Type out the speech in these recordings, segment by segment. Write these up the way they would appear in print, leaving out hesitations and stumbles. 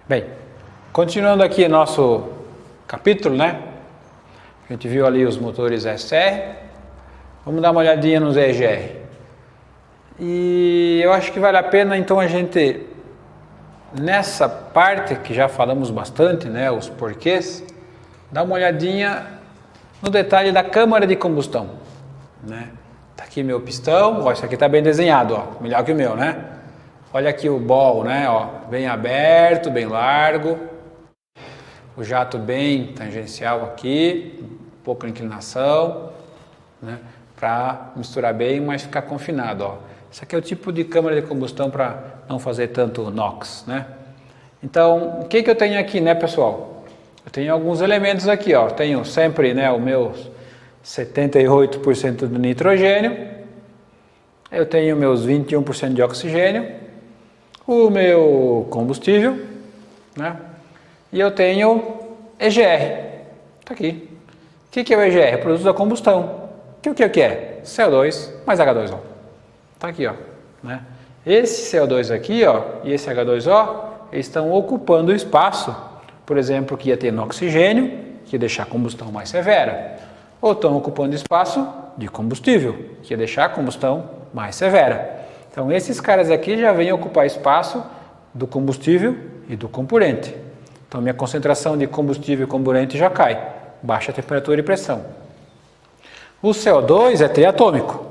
Bem, continuando aqui nosso capítulo, né? A gente viu ali os motores SR. Vamos dar uma olhadinha nos EGR. E eu acho que vale a pena então a gente, nessa parte que já falamos bastante, né? Os porquês, dar uma olhadinha no detalhe da câmara de combustão, né? Tá aqui meu pistão, ó, isso aqui tá bem desenhado, ó, melhor que o meu, né? Olha aqui o ball, né? Ó, bem aberto, bem largo. O jato bem tangencial aqui, pouca inclinação, né? Para misturar bem, mas ficar confinado, ó. Isso aqui é o tipo de câmara de combustão para não fazer tanto NOx, né? Então, o que eu tenho aqui, né, pessoal? Eu tenho alguns elementos aqui, ó. Tenho sempre, né, o meu 78% de nitrogênio. Eu tenho meus 21% de oxigênio. O meu combustível, né? E eu tenho EGR. Tá aqui. O que é o EGR? Produto da combustão. O que é? CO2 mais H2O. Tá aqui, ó, né? Esse CO2 aqui, ó, e esse H2O, eles estão ocupando o espaço, por exemplo, que ia ter no oxigênio, que ia deixar a combustão mais severa. Ou estão ocupando espaço de combustível, que ia deixar a combustão mais severa. Então, esses caras aqui já vêm ocupar espaço do combustível e do comburente. Então, minha concentração de combustível e comburente já cai. Baixa a temperatura e pressão. O CO2 é triatômico.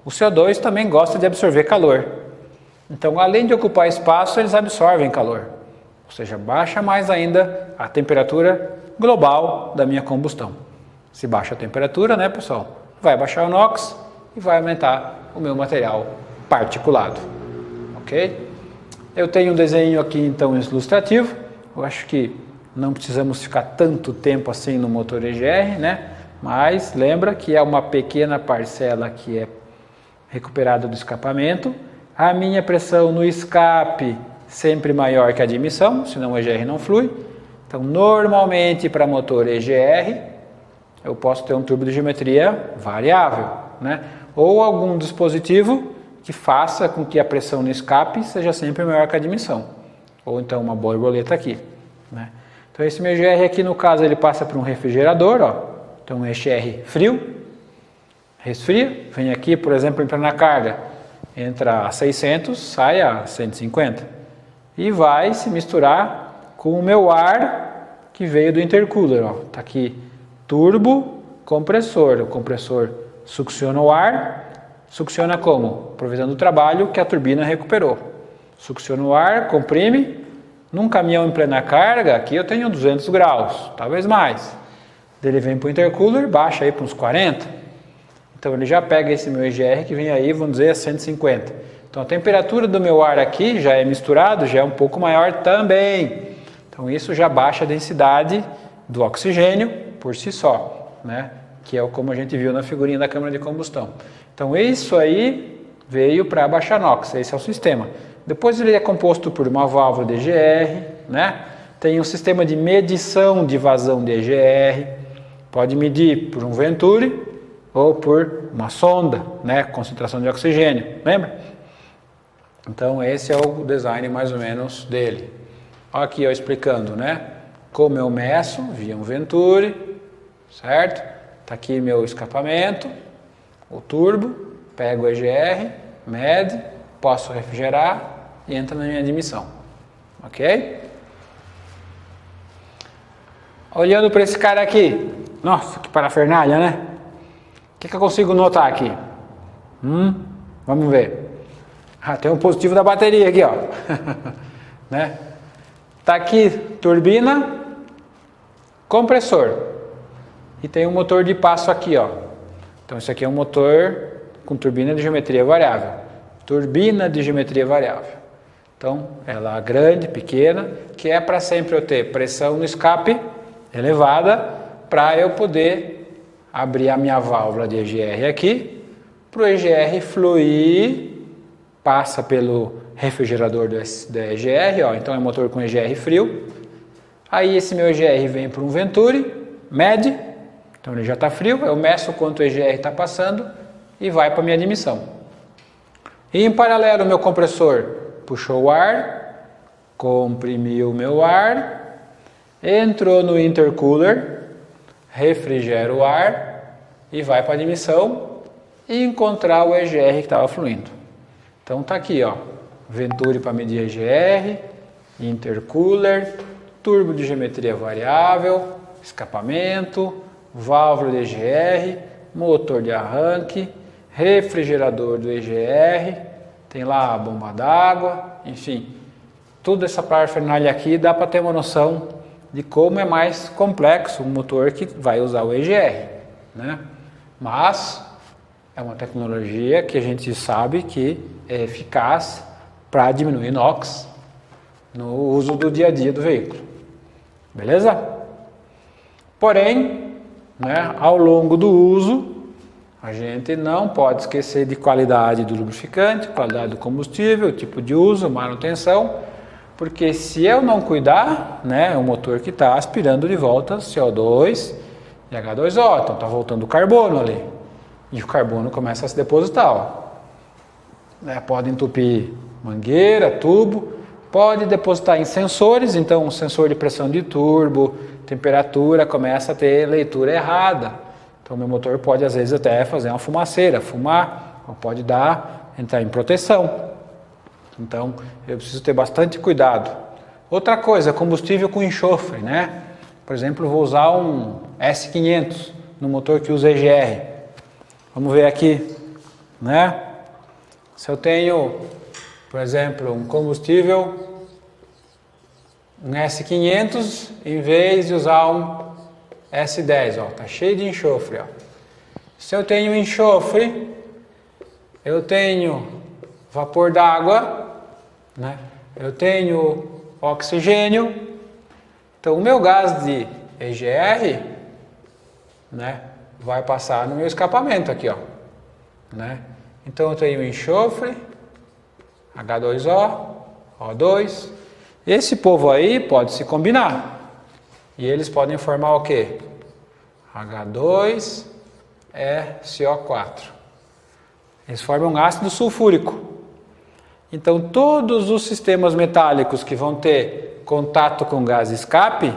O CO2 também gosta de absorver calor. Então, além de ocupar espaço, eles absorvem calor. Ou seja, baixa mais ainda a temperatura global da minha combustão. Se baixa a temperatura, né, pessoal? Vai baixar o NOx e vai aumentar o meu material particulado. Ok? Eu tenho um desenho aqui, então, ilustrativo. Eu acho que não precisamos ficar tanto tempo assim no motor EGR, né? Mas lembra que é uma pequena parcela que é recuperada do escapamento. A minha pressão no escape sempre maior que a de emissão, senão o EGR não flui. Então, normalmente para motor EGR, eu posso ter um tubo de geometria variável, né? Ou algum dispositivo que faça com que a pressão no escape seja sempre maior que a de emissão. Ou então uma borboleta aqui, né? Então, esse meu EGR aqui, no caso, ele passa por um refrigerador, ó. Então, um EGR frio, resfria, vem aqui, por exemplo, entra na carga, entra a 600, sai a 150 e vai se misturar com o meu ar que veio do intercooler, ó. Tá aqui turbo compressor, o compressor succiona o ar, succiona como? Aproveitando o trabalho que a turbina recuperou. Succiona o ar, comprime. Num caminhão em plena carga, aqui eu tenho 200 graus, talvez mais. Ele vem para o intercooler, baixa aí para uns 40. Então ele já pega esse meu EGR que vem aí, vamos dizer, a 150. Então a temperatura do meu ar aqui já é misturado, já é um pouco maior também. Então isso já baixa a densidade do oxigênio por si só, né? Que é como a gente viu na figurinha da câmara de combustão. Então isso aí veio para baixar NOx, esse é o sistema. Depois ele é composto por uma válvula de EGR, né? Tem um sistema de medição de vazão de EGR. Pode medir por um Venturi ou por uma sonda, né? Concentração de oxigênio, lembra? Então esse é o design mais ou menos dele. Aqui eu explicando, né? Como eu meço via um Venturi, certo? Tá aqui meu escapamento, o turbo, pego o EGR, mede, posso refrigerar e entra na minha admissão, ok? Olhando para esse cara aqui, nossa, que parafernália, né? O que eu consigo notar aqui? Vamos ver. Ah, tem um positivo da bateria aqui, ó. Né? Tá aqui turbina, compressor. E tem um motor de passo aqui, ó. Então isso aqui é um motor com turbina de geometria variável. Turbina de geometria variável. Então ela é grande, pequena, que é para sempre eu ter pressão no escape elevada para eu poder abrir a minha válvula de EGR aqui, para o EGR fluir, passa pelo refrigerador da EGR, ó, então é motor com EGR frio. Aí esse meu EGR vem para um Venturi, mede, então ele já está frio, eu meço quanto o EGR está passando e vai para a minha admissão. E em paralelo o meu compressor puxou o ar, comprimiu o meu ar, entrou no intercooler, refrigera o ar e vai para a admissão e encontrar o EGR que estava fluindo. Então tá aqui, ó, Venturi para medir EGR, intercooler, turbo de geometria variável, escapamento, válvula de EGR, motor de arranque, refrigerador do EGR, tem lá a bomba d'água, enfim, toda essa parafernália aqui dá para ter uma noção de como é mais complexo o motor que vai usar o EGR, né? Mas é uma tecnologia que a gente sabe que é eficaz para diminuir NOx no uso do dia a dia do veículo, beleza? Porém, né, ao longo do uso, a gente não pode esquecer de qualidade do lubrificante, qualidade do combustível, tipo de uso, manutenção, porque se eu não cuidar, né, é um motor que está aspirando de volta CO2 e H2O, então está voltando o carbono ali, e o carbono começa a se depositar, ó. Né, pode entupir mangueira, tubo, pode depositar em sensores, então o sensor de pressão de turbo, temperatura, começa a ter leitura errada. Então, meu motor pode, às vezes, até fazer uma fumaceira, fumar, ou pode entrar em proteção. Então, eu preciso ter bastante cuidado. Outra coisa, combustível com enxofre, né? Por exemplo, eu vou usar um S500 no motor que usa EGR. Vamos ver aqui, né? Se eu tenho, por exemplo, um combustível, um S500, em vez de usar um S10, ó, tá cheio de enxofre, ó. Se eu tenho enxofre, eu tenho vapor d'água, né? Eu tenho oxigênio. Então o meu gás de EGR, né, vai passar no meu escapamento aqui, ó, né? Então eu tenho enxofre, H2O, O2. Esse povo aí pode se combinar. E eles podem formar o quê? H2SO4. Eles formam um ácido sulfúrico. Então, todos os sistemas metálicos que vão ter contato com gás escape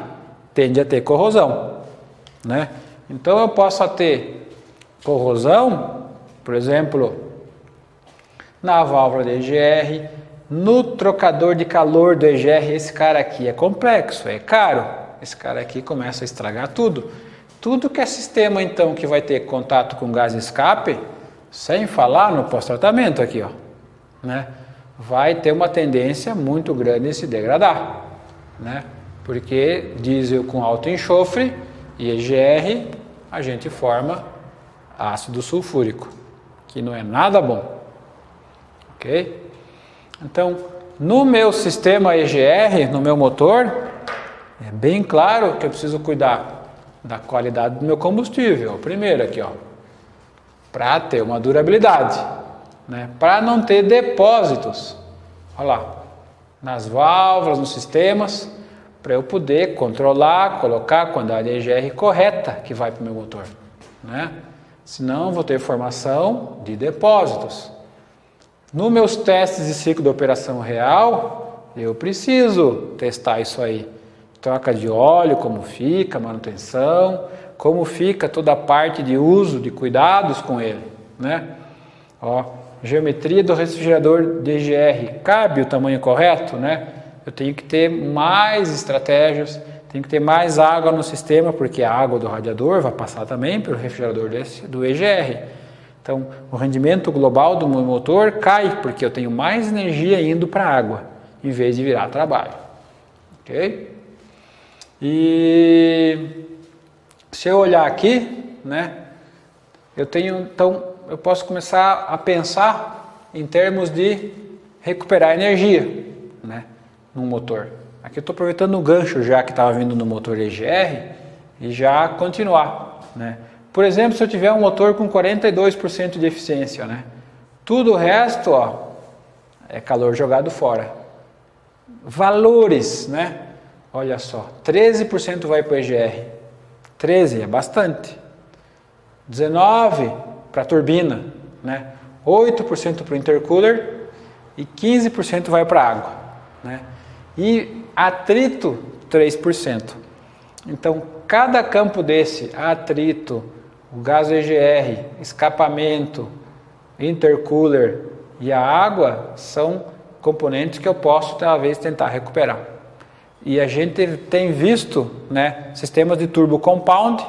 tendem a ter corrosão, né? Então, eu posso ter corrosão, por exemplo, na válvula de EGR, no trocador de calor do EGR. Esse cara aqui é complexo, é caro. Esse cara aqui começa a estragar tudo. Tudo que é sistema, então, que vai ter contato com gás escape, sem falar no pós-tratamento aqui, ó, né, vai ter uma tendência muito grande de se degradar, né? Porque diesel com alto enxofre e EGR, a gente forma ácido sulfúrico, que não é nada bom, ok? Então, no meu sistema EGR, no meu motor, é bem claro que eu preciso cuidar da qualidade do meu combustível. Primeiro aqui, ó, para ter uma durabilidade, né? Para não ter depósitos, olha lá, nas válvulas, nos sistemas, para eu poder controlar, colocar a quantidade de EGR correta que vai para o meu motor, né? Senão eu vou ter formação de depósitos. Nos meus testes de ciclo de operação real, eu preciso testar isso aí. Troca de óleo, como fica, manutenção, como fica toda a parte de uso, de cuidados com ele, né? Ó, geometria do refrigerador de EGR, cabe o tamanho correto, né? Eu tenho que ter mais estratégias, tenho que ter mais água no sistema, porque a água do radiador vai passar também pelo refrigerador do EGR. Então, o rendimento global do meu motor cai, porque eu tenho mais energia indo para a água, em vez de virar trabalho, ok? E se eu olhar aqui, né, então eu posso começar a pensar em termos de recuperar energia, né, no motor. Aqui eu estou aproveitando o gancho já que estava vindo no motor EGR e já continuar, né. Por exemplo, se eu tiver um motor com 42% de eficiência, né, tudo o resto, ó, é calor jogado fora. Valores, né? Olha só, 13% vai para o EGR, 13% é bastante, 19% para a turbina, né? 8% para o intercooler e 15% vai para a água, né? e atrito 3%. Então, cada campo desse, atrito, o gás EGR, escapamento, intercooler e a água, são componentes que eu posso talvez tentar recuperar. E a gente tem visto, né, sistemas de turbo compound,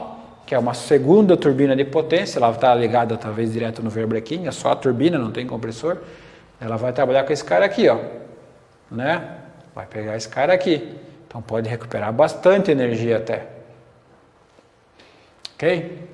que é uma segunda turbina de potência, ela está ligada talvez direto no verbrequim, é só a turbina, não tem compressor. Ela vai trabalhar com esse cara aqui, ó, né? Vai pegar esse cara aqui. Então pode recuperar bastante energia até. Ok?